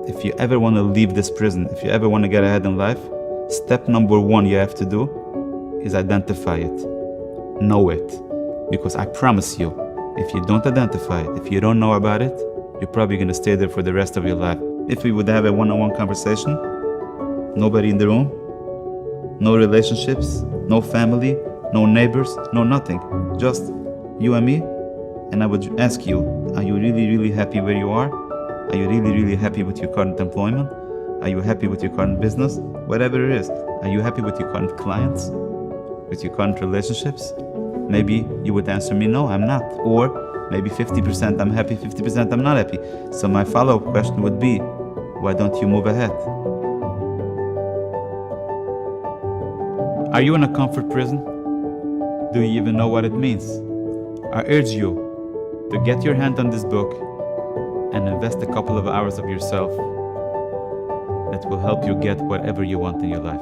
if you ever want to leave this prison, if you ever want to get ahead in life, step number one you have to do is identify it. Know it. Because I promise you, if you don't identify it, if you don't know about it, you're probably going to stay there for the rest of your life. If we would have a one-on-one conversation, nobody in the room, no relationships, no family, no neighbors, no nothing, just you and me, and I would ask you, are you really, really happy where you are? Are you really, really happy with your current employment? Are you happy with your current business? Whatever it is. Are you happy with your current clients? With your current relationships? Maybe you would answer me, no, I'm not. Or maybe 50% I'm happy, 50% I'm not happy. So my follow-up question would be, why don't you move ahead? Are you in a comfort prison? Do you even know what it means? I urge you to get your hand on this book and invest a couple of hours of yourself that will help you get whatever you want in your life.